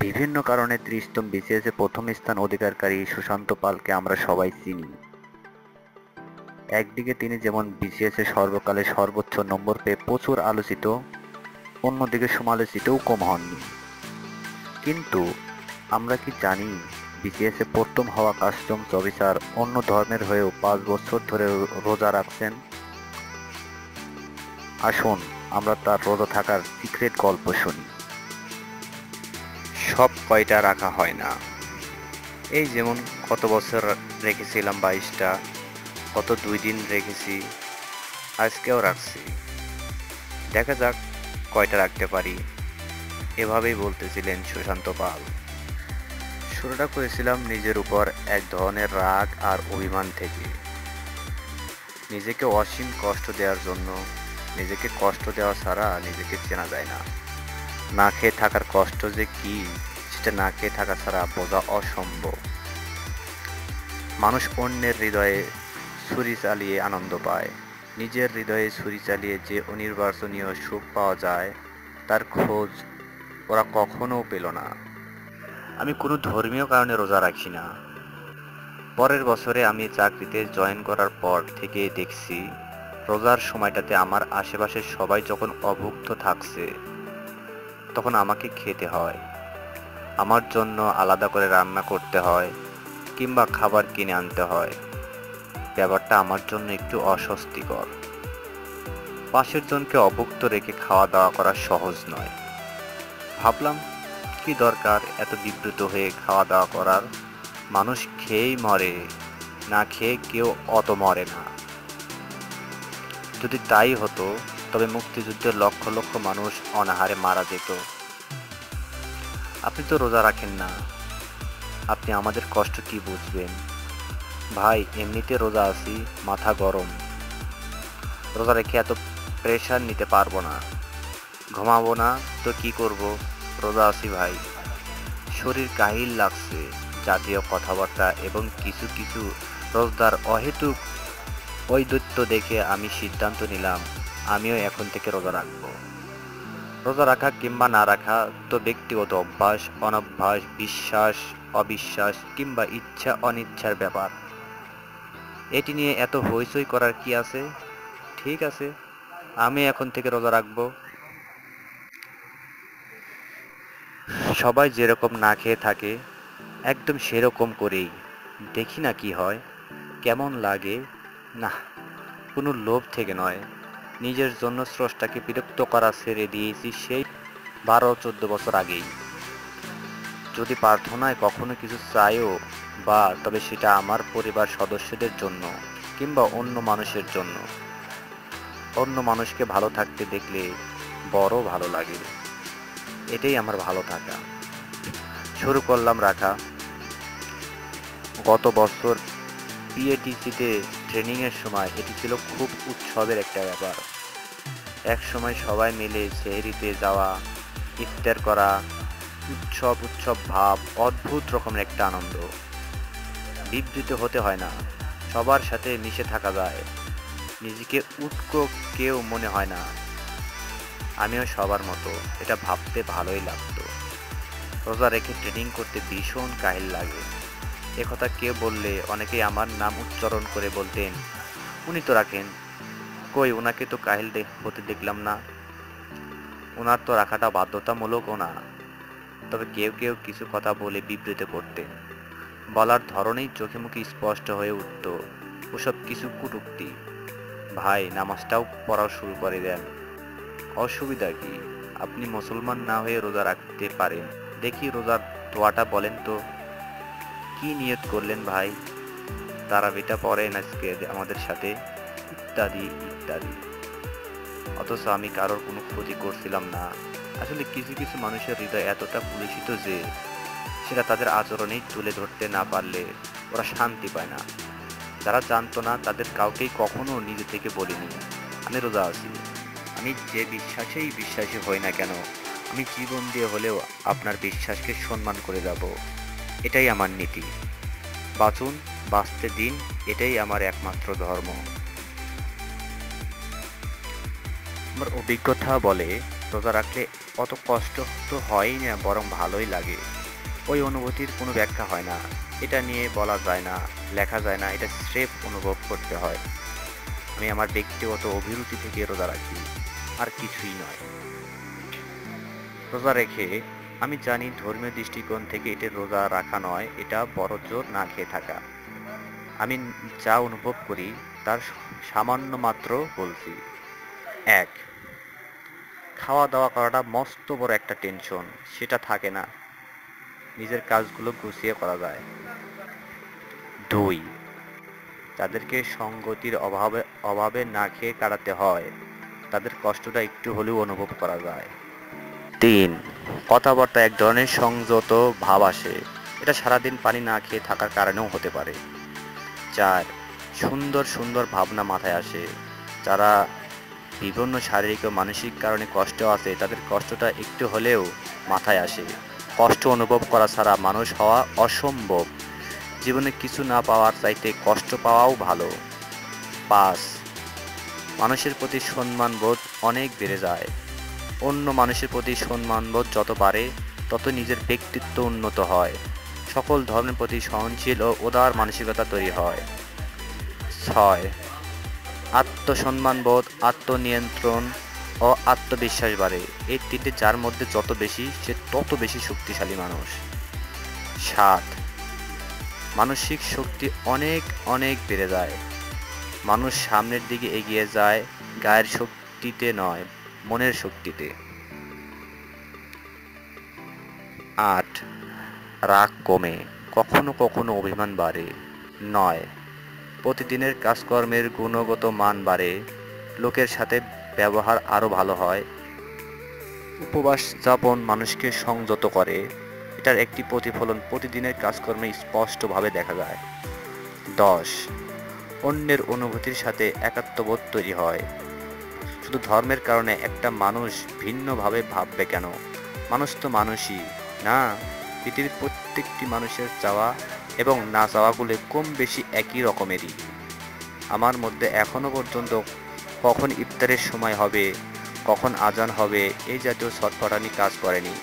বিভিন্ন কারণে ত্রিশতম বিসিএসে প্রথম স্থান অধিকারকারী সুশান্ত পালকে আমরা সবাই চিনি। একদিকে তিনি যেমন বিসিএসে সর্বকালে সর্বোচ্চ নম্বর পেয়ে প্রচুর আলোচিত, অন্যদিকে সমালোচিতও কম হননি। কিন্তু আমরা কি জানি বিসিএসে প্রথম হওয়া কাস্টমস অফিসার অন্য ধর্মের হয়েও 5 বছর ধরে রোজা রাখছেন? আসুন আমরা তার রোজা থাকার সিক্রেট গল্প শুনি। সব কয়টা রাখা হয় না। এই যেমন কত বছর রেখেছিলাম 22টা, কত 2 দিন রেখেছি, আজকেও রাখছি। দেখা যাক কয়টা রাখতে পারি, এভাবেই বলতেছিলেন সুশান্ত পাল। শুরুটা করেছিলাম নিজের উপর এক ধরনের রাগ আর অভিমান থেকে, নিজেকে অসীম কষ্ট দেওয়ার জন্য। নিজেকে কষ্ট দেওয়া ছাড়া নিজেকে চেনা যায় না। না খেয়ে থাকার কষ্ট যে কি, সেটা না খেয়ে থাকা ছাড়া বোঝা অসম্ভব। মানুষ অন্যের হৃদয়ে ছুরি চালিয়ে আনন্দ পায়, নিজের হৃদয়ে ছুরি চালিয়ে যে অনির্বাচনীয় সুখ পাওয়া যায় তার খোঁজ ওরা কখনো পেল না। আমি কোনো ধর্মীয় কারণে রোজা রাখি না। পরের বছরে আমি চাকরিতে জয়েন করার পর থেকে দেখছি রোজার সময়টাতে আমার আশেপাশের সবাই যখন অভুক্ত থাকছে তখন আমাকে খেতে হয়, আমার জন্য আলাদা করে রান্না করতে হয় কিংবা খাবার কিনে আনতে হয়। ব্যাপারটা আমার জন্য একটু অস্বস্তিকর। পাশের জনকে অভুক্ত রেখে খাওয়া দাওয়া করা সহজ নয়। ভাবলাম কি দরকার এত বিব্রত হয়ে খাওয়া দাওয়া করার, মানুষ খেয়েই মরে, না খেয়ে কেউ অত মরে না। যদি তাই হতো তবে মুক্তিযুদ্ধের লক্ষ লক্ষ মানুষ অনাহারে মারা যেত। আপনি তো রোজা রাখেন না, আপনি আমাদের কষ্ট কি বুঝবেন? ভাই এমনিতে রোজা আছি, মাথা গরম, রোজা রেখে এত প্রেশার নিতে পারবো না। ঘুমাবো না তো কি করব, রোজা আছি ভাই। শরীর কাহিল লাগছে, জাতীয় কথাবার্তা এবং কিছু কিছু রোজদার অহেতুক ঔদ্ধত্য দেখে আমি সিদ্ধান্ত নিলাম আমিও এখন থেকে রোজা রাখবো। রোজা রাখা কিংবা না রাখা তো ব্যক্তিগত অভ্যাস, অনভ্যাস, বিশ্বাস, অবিশ্বাস কিংবা ইচ্ছা অনিচ্ছার ব্যাপার। এটি নিয়ে এত হইচই করার কি আছে? ঠিক আছে, আমি এখন থেকে রোজা রাখবো। সবাই যেরকম না খেয়ে থাকে একদম সেরকম করেই দেখি না কি হয়, কেমন লাগে। না, কোনো লোভ থেকে নয়, নিজের জন্য স্রষ্টাকে বিরক্ত করা ছেড়ে দিয়েছি সেই 12-14 বছর আগেই। যদি প্রার্থনায় কখনো কিছু চাইও বা তবে সেটা আমার পরিবার সদস্যদের জন্য কিংবা অন্য মানুষের জন্য। অন্য মানুষকে ভালো থাকতে দেখলে বড় ভালো লাগে, এটাই আমার ভালো থাকা। শুরু করলাম রাখা। গত বছর পিএটিসিতে ট্রেনিংয়ের সময় এটি ছিল খুব উৎসবের একটা ব্যাপার। এক সময় সবাই মিলে সেহরিতে যাওয়া, ইফতার করা, উৎসব উৎসব ভাব, অদ্ভুত রকমের একটা আনন্দ। বিবৃত হতে হয় না, সবার সাথে মিশে থাকা যায়, নিজেকে উটকো কেউ মনে হয় না। আমিও সবার মতো, এটা ভাবতে ভালোই লাগতো। রোজা রেখে ট্রেনিং করতে ভীষণ কাহিল লাগে। একথা কেউ বললে অনেকেই আমার নাম উচ্চারণ করে বলতেন, উনি তো রাখেন, কই ওনাকে তো কাহিল হতে দেখলাম না। ওনার তো রাখাটা বাধ্যতামূলকও না। তবে কেউ কেউ কিছু কথা বলে বিবৃত করতেন, বলার ধরনেই চোখে মুখে স্পষ্ট হয়ে উঠত ওসব কিছু কটূক্তি। ভাই নামাজটাও পড়া শুরু করে দেন, অসুবিধা কি? আপনি মুসলমান না হয়ে রোজা রাখতে পারেন। দেখি রোজার দোয়াটা বলেন তো, কি নিয়ত করলেন ভাই? তারাবিটা পড়েন আজকে আমাদের সাথে, ইত্যাদি ইত্যাদি। অথচ আমি কারোর কোনো ক্ষতি করছিলাম না। আসলে কিছু কিছু মানুষের হৃদয় এতটা কলুষিত যে সেটা তাদের আচরণেই তুলে ধরতে না পারলে ওরা শান্তি পায় না। যারা জানতো না তাদের কাউকেই কখনো নিজে থেকে বলিনি আমি রোজা আছি। আমি যে বিশ্বাসেই বিশ্বাসী হই না কেন, আমি জীবন দিয়ে হলেও আপনার বিশ্বাসকে সম্মান করে যাব, এটাই আমার নীতি। বাঁচুন, বাঁচতে দিন, এটাই আমার একমাত্র ধর্ম। আমার অভিজ্ঞতা বলে রোজা রাখলে অত কষ্ট তো হয়ই না, বরং ভালোই লাগে। ওই অনুভূতির কোনো ব্যাখ্যা হয় না, এটা নিয়ে বলা যায় না, লেখা যায় না, এটা স্রেফ অনুভব করতে হয়। আমি আমার ব্যক্তিগত অভিরুচি থেকে রোজা রাখি, আর কিছুই নয়। রোজা রেখে আমি জানি ধর্মীয় দৃষ্টিকোণ থেকে এটা রোজা রাখা নয়, এটা বড়জোর না খেয়ে থাকা। আমি যা অনুভব করি তার সামান্য মাত্র বলছি। ১, খাওয়া দাওয়া করাটা মস্ত বড় একটা টেনশন, সেটা থাকে না, নিজের কাজগুলো গুছিয়ে করা যায়। ২, যাদেরকে সঙ্গতির অভাবে না খেয়ে কাটাতে হয়, তাদের কষ্টটা একটু হলেও অনুভব করা যায়। ৩, কথাবার্তা এক ধরনের সংযত ভাব আসে, এটা সারাদিন পানি না খেয়ে থাকার কারণেও হতে পারে। ৪, সুন্দর সুন্দর ভাবনা মাথায় আসে। যারা বিভিন্ন শারীরিক ও মানসিক কারণে কষ্ট আছে, তাদের কষ্টটা একটু হলেও মাথায় আসে। কষ্ট অনুভব করা ছাড়া মানুষ হওয়া অসম্ভব। জীবনে কিছু না পাওয়ার চাইতে কষ্ট পাওয়াও ভালো। ৫, মানুষের প্রতি সম্মানবোধ অনেক বেড়ে যায়। অন্য মানুষের প্রতি সম্মানবোধ যত বাড়ে, তত নিজের ব্যক্তিত্ব উন্নত হয়। সকল ধর্মের প্রতি সহনশীল ও উদার মানসিকতা তৈরি হয়। ৬, আত্মসম্মানবোধ, আত্মনিয়ন্ত্রণ ও আত্মবিশ্বাস বাড়ে। এই তিনটে যার মধ্যে যত বেশি, সে তত বেশি শক্তিশালী মানুষ। ৭, মানসিক শক্তি অনেক অনেক বেড়ে যায়। মানুষ সামনের দিকে এগিয়ে যায় গায়ের শক্তিতে নয়, মনের শক্তিতে। ৮, রাগ কমে, কখনো কখনো অভিমান বাড়ে। ৯, প্রতিদিনের কাজকর্মের গুণগত মান বাড়ে, লোকের সাথে ব্যবহার আরও ভালো হয়। উপবাস যাপন মানুষকে সংযত করে, এটার একটি প্রতিফলন প্রতিদিনের কাজকর্মে স্পষ্টভাবে দেখা যায়। ১০, অন্যের অনুভূতির সাথে একাত্মবোধ তৈরি হয়। শুধু ধর্মের কারণে একটা মানুষ ভিন্নভাবে ভাববে কেন? মানুষ তো মানুষই, না? পৃথিবীর প্রত্যেকটি মানুষের চাওয়া এবং না চাওয়াগুলো কম বেশি একই রকমেরই। আমার মধ্যে এখনো পর্যন্ত কখন ইফতারের সময় হবে, কখন আজান হবে, এই জাতীয় ছটফটানি কাজ করেনি,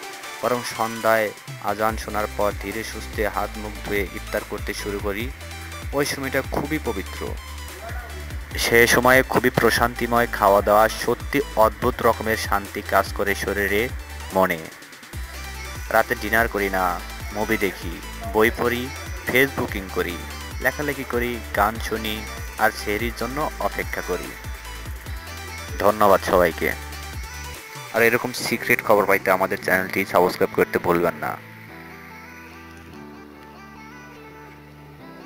বরং সন্ধ্যায় আজান শোনার পর ধীরে সুস্থে হাত মুখ ধুয়ে ইফতার করতে শুরু করি। ওই সময়টা খুবই পবিত্র, সে সময়ে খুবই প্রশান্তিময়। খাওয়া দাওয়া সত্যি অদ্ভুত রকমের শান্তি কাজ করে শরীরে, মনে। রাতে ডিনার করি না, মুভি দেখি, বই পড়ি, ফেসবুকিং করি, লেখালেখি করি, গান শুনি, আর সেহরির জন্য অপেক্ষা করি। ধন্যবাদ সবাইকে। আর এরকম সিক্রেট খবর পাইতে আমাদের চ্যানেলটি সাবস্ক্রাইব করতে ভুলবেন না।